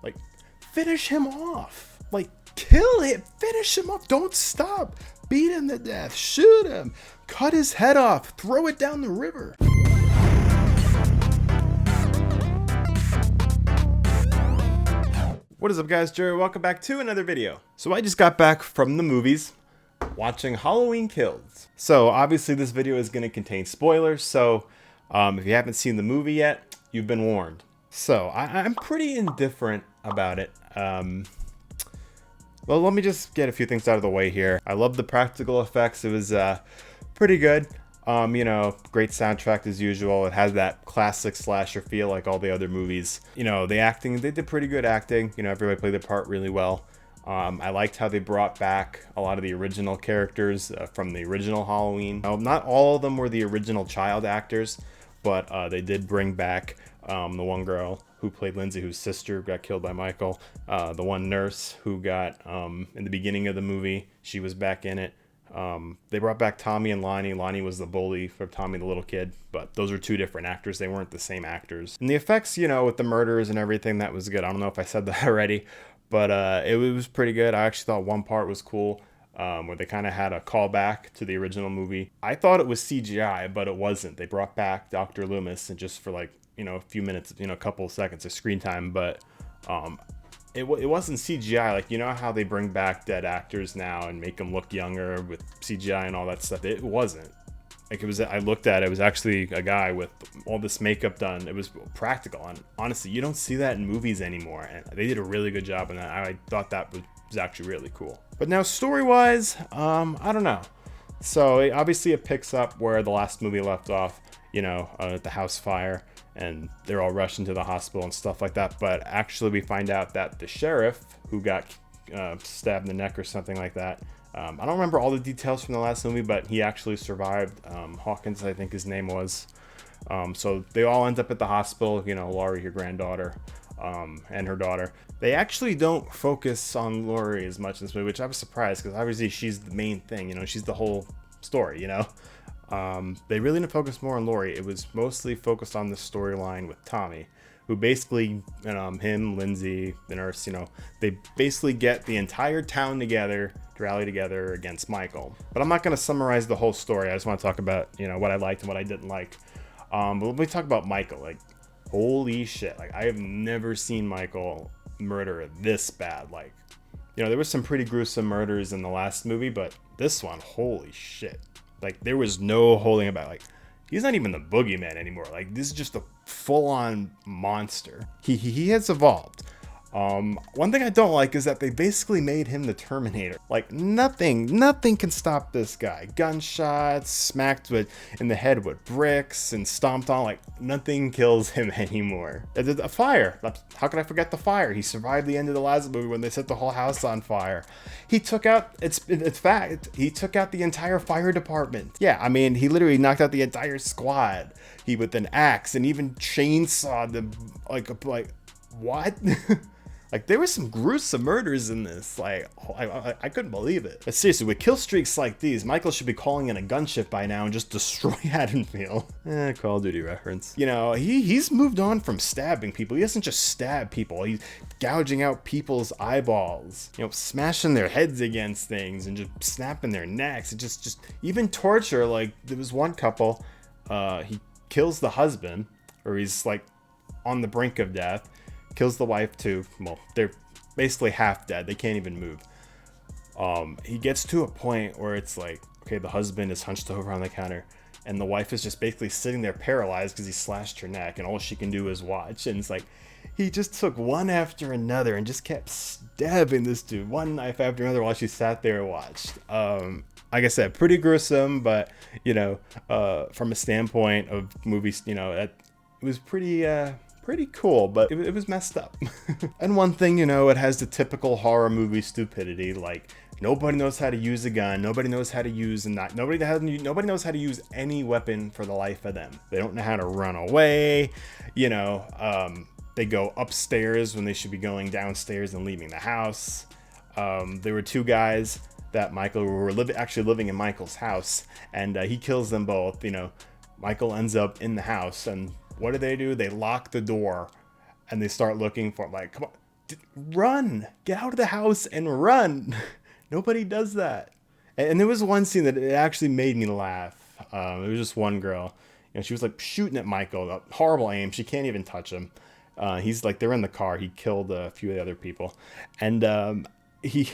Like, finish him off. Like, kill him. Finish him off. Don't stop. Beat him to death. Shoot him. Cut his head off. Throw it down the river. What is up, guys? Jerry. Welcome back to another video. So I just got back from the movies watching Halloween Kills. So obviously this video is going to contain spoilers. So if you haven't seen the movie yet, you've been warned. So I'm pretty indifferent about it. Well, let me just get a few things out of the way here. I love the practical effects. It was pretty good. You know, great soundtrack as usual. It has that classic slasher feel like all the other movies. You know, the acting, they did pretty good acting. You know, everybody played their part really well. I liked how they brought back a lot of the original characters from the original Halloween. Now, not all of them were the original child actors, but they did bring back the one girl who played Lindsay, whose sister got killed by Michael. The one nurse who got, in the beginning of the movie, she was back in it. They brought back Tommy and Lonnie. Lonnie was the bully for Tommy, the little kid, but those are two different actors. They weren't the same actors. And the effects, you know, with the murders and everything, that was good. I don't know if I said that already, but it was pretty good. I actually thought one part was cool, where they kind of had a callback to the original movie. I thought it was CGI, but it wasn't. They brought back Dr. Loomis, and just for like, you know, a few minutes, you know, a couple of seconds of screen time, but it wasn't CGI. Like, you know how they bring back dead actors now and make them look younger with CGI and all that stuff? It wasn't. Like, it was, I looked at it, it was actually a guy with all this makeup done. It was practical, and honestly, you don't see that in movies anymore, and they did a really good job in that. I thought that was actually really cool. But now, story-wise, I don't know. So, obviously, it picks up where the last movie left off, you know, at the house fire, and they're all rushing to the hospital and stuff like that. But actually, we find out that the sheriff who got stabbed in the neck or something like that, I don't remember all the details from the last movie, but he actually survived. Hawkins, I think his name was. So they all end up at the hospital, you know, Laurie, your granddaughter, and her daughter. They actually don't focus on Laurie as much in this movie, which I was surprised, because obviously she's the main thing, you know, she's the whole story, you know. They really didn't focus more on Laurie. It was mostly focused on the storyline with Tommy, who basically, him, Lindsay, the nurse, you know, they basically get the entire town together to rally together against Michael. But I'm not going to summarize the whole story. I just want to talk about, you know, what I liked and what I didn't like. But let me talk about Michael. Like, holy shit. Like, I have never seen Michael murder this bad. Like, you know, there was some pretty gruesome murders in the last movie, but this one, holy shit. Like, there was no holding about. Like, he's not even the boogeyman anymore. Like, this is just a full-on monster. He has evolved. One thing I don't like is that they basically made him the Terminator. Like, nothing can stop this guy. Gunshots, smacked in the head with bricks, and stomped on. Like, nothing kills him anymore. A fire. How could I forget the fire? He survived the end of the last movie when they set the whole house on fire. He took out, he took out the entire fire department. Yeah, I mean, he literally knocked out the entire squad. He with an axe and even chainsawed them. Like what? Like, there were some gruesome murders in this. Like, I couldn't believe it. But seriously, with kill streaks like these, Michael should be calling in a gunship by now and just destroy Haddonfield. Call of Duty reference. You know, he's moved on from stabbing people. He doesn't just stab people. He's gouging out people's eyeballs. You know, smashing their heads against things and just snapping their necks. And just even torture. Like, there was one couple, he kills the husband, or he's like on the brink of death. Kills the wife too. Well, they're basically half dead. They can't even move. He gets to a point where it's like, okay, the husband is hunched over on the counter, and the wife is just basically sitting there paralyzed because he slashed her neck, and all she can do is watch. And it's like, he just took one after another and just kept stabbing this dude, one knife after another, while she sat there and watched. Like I said, pretty gruesome, but, you know, from a standpoint of movies, you know, it was pretty cool, but it was messed up. And one thing, you know, it has the typical horror movie stupidity, like, nobody knows how to use a gun, nobody knows how to use a knife, nobody knows how to use any weapon for the life of them. They don't know how to run away, you know, they go upstairs when they should be going downstairs and leaving the house. There were two guys that Michael were actually living in Michael's house, and he kills them both. You know, Michael ends up in the house, and what do? They lock the door, and they start looking for, like, come on, Run, get out of the house and run. Nobody does that. And there was one scene that it actually made me laugh. It was just one girl. You know, she was like shooting at Michael, a horrible aim. She can't even touch him. He's like, they're in the car. He killed a few of the other people, and he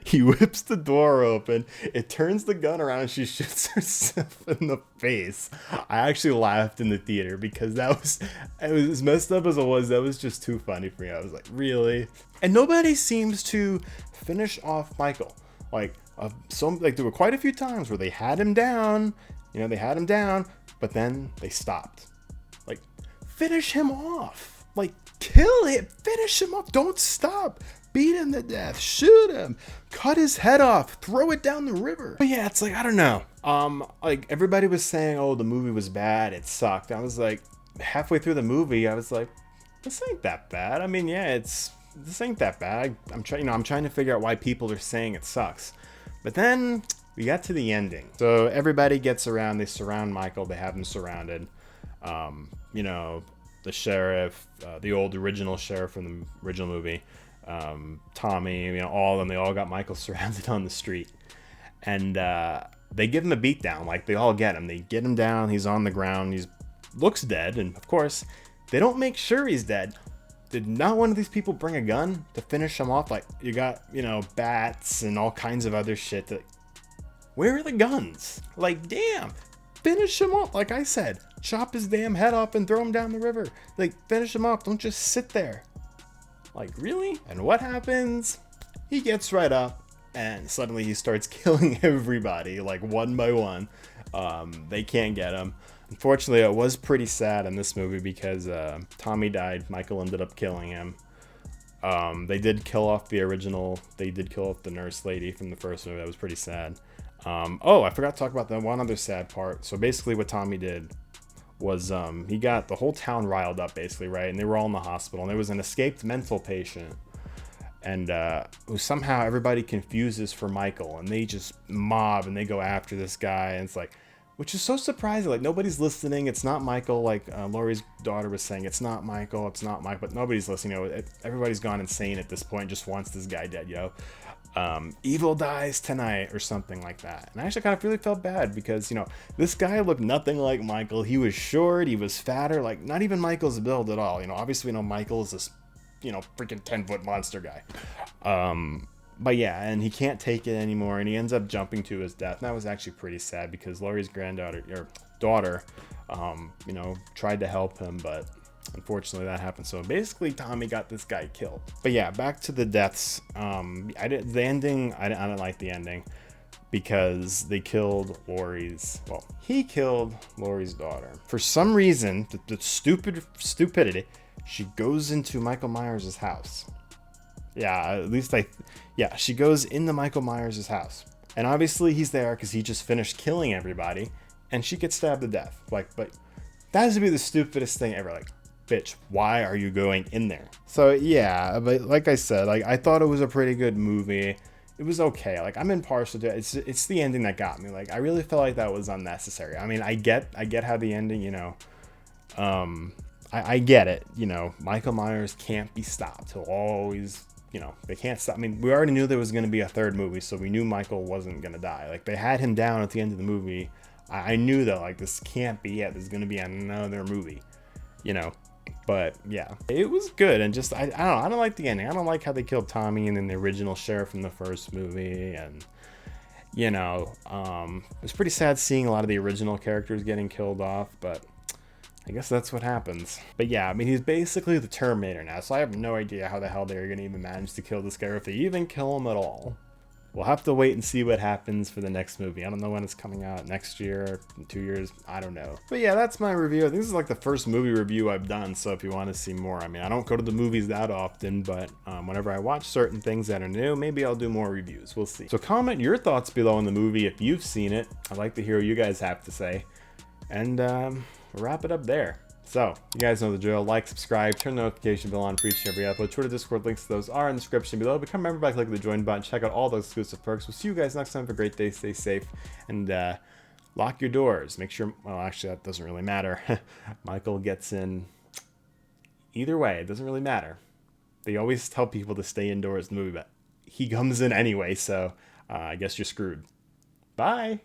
he whips the door open. It turns the gun around, and she shoots herself in the face. I actually laughed in the theater because it was as messed up as it was. That was just too funny for me. I was like, really? And nobody seems to finish off Michael. Like, there were quite a few times where they had him down. You know, they had him down, but then they stopped. Like, finish him off. Like, kill him. Finish him off. Don't stop. Beat him to death. Shoot him. Cut his head off. Throw it down the river. But yeah, it's like, I don't know. Like, everybody was saying, oh, the movie was bad. It sucked. I was like, halfway through the movie, I was like, this ain't that bad. I mean, yeah, this ain't that bad. I'm trying to figure out why people are saying it sucks. But then we got to the ending. So everybody gets around. They surround Michael. They have him surrounded. You know, the sheriff, the old original sheriff from the original movie, Tommy, you know, all of them. They all got Michael surrounded on the street. And they give him a beat down. Like, they all get him. They get him down. He's on the ground. He looks dead. And, of course, they don't make sure he's dead. Did not one of these people bring a gun to finish him off? Like, you got, you know, bats and all kinds of other shit. Where are the guns? Like, damn. Finish him off. Like I said, chop his damn head off and throw him down the river. Like, finish him off. Don't just sit there. Like, really? And what happens? He gets right up and suddenly he starts killing everybody, like, one by one. They can't get him. Unfortunately, it was pretty sad in this movie because Tommy died. Michael ended up killing him. They did kill off the nurse lady from the first movie. That was pretty sad. Oh, I forgot to talk about that one other sad part. So basically what Tommy did was he got the whole town riled up, basically, right? And they were all in the hospital. And there was an escaped mental patient. And who somehow everybody confuses for Michael. And they just mob and they go after this guy. And it's like, which is so surprising. Like, nobody's listening. It's not Michael. Like, Laurie's daughter was saying, it's not Michael. It's not Michael. But nobody's listening. You know, everybody's gone insane at this point. Just wants this guy dead, yo. Evil dies tonight or something like that. And I actually kind of really felt bad because, you know, this guy looked nothing like Michael. He was short. He was fatter. Like, not even Michael's build at all. You know, obviously, you know, Michael is this, you know, freaking 10-foot monster guy. But yeah, and he can't take it anymore, and he ends up jumping to his death. And that was actually pretty sad because Laurie's daughter, you know, tried to help him, but unfortunately that happened. So basically, Tommy got this guy killed. But yeah, back to the deaths. I didn't like the ending because they killed he killed Laurie's daughter. For some reason, the stupidity, she goes into Michael Myers' house. Yeah, she goes into Michael Myers' house. And obviously he's there because he just finished killing everybody. And she gets stabbed to death. Like, but that has to be the stupidest thing ever. Like, bitch, why are you going in there? So, yeah, but like I said, like, I thought it was a pretty good movie. It was okay. Like, I'm impartial to it. It's the ending that got me. Like, I really felt like that was unnecessary. I mean, I get how the ending, you know, I get it. You know, Michael Myers can't be stopped. He'll always... You know, they can't stop. I mean, we already knew there was going to be a third movie, so we knew Michael wasn't going to die. Like, they had him down at the end of the movie. I knew that, like, this can't be it. There's going to be another movie, you know. But, yeah, it was good. And just, I don't know. I don't like the ending. I don't like how they killed Tommy and then the original sheriff from the first movie. And, you know, it was pretty sad seeing a lot of the original characters getting killed off, but... I guess that's what happens. But yeah, I mean, he's basically the Terminator now, so I have no idea how the hell they're going to even manage to kill this guy, or if they even kill him at all. We'll have to wait and see what happens for the next movie. I don't know when it's coming out, next year, 2 years, I don't know. But yeah, that's my review. I think this is like the first movie review I've done, so if you want to see more, I mean, I don't go to the movies that often, but whenever I watch certain things that are new, maybe I'll do more reviews. We'll see. So comment your thoughts below in the movie if you've seen it. I'd like to hear what you guys have to say. And, we'll wrap it up there. So, you guys know the drill. Like, subscribe, turn the notification bell on for each and every upload. Twitter, Discord, links to those are in the description below. Become a member by clicking the join button. Check out all those exclusive perks. We'll see you guys next time. Have a great day. Stay safe. And lock your doors. Make sure... Well, actually, that doesn't really matter. Michael gets in... Either way, it doesn't really matter. They always tell people to stay indoors in the movie, but he comes in anyway, so I guess you're screwed. Bye.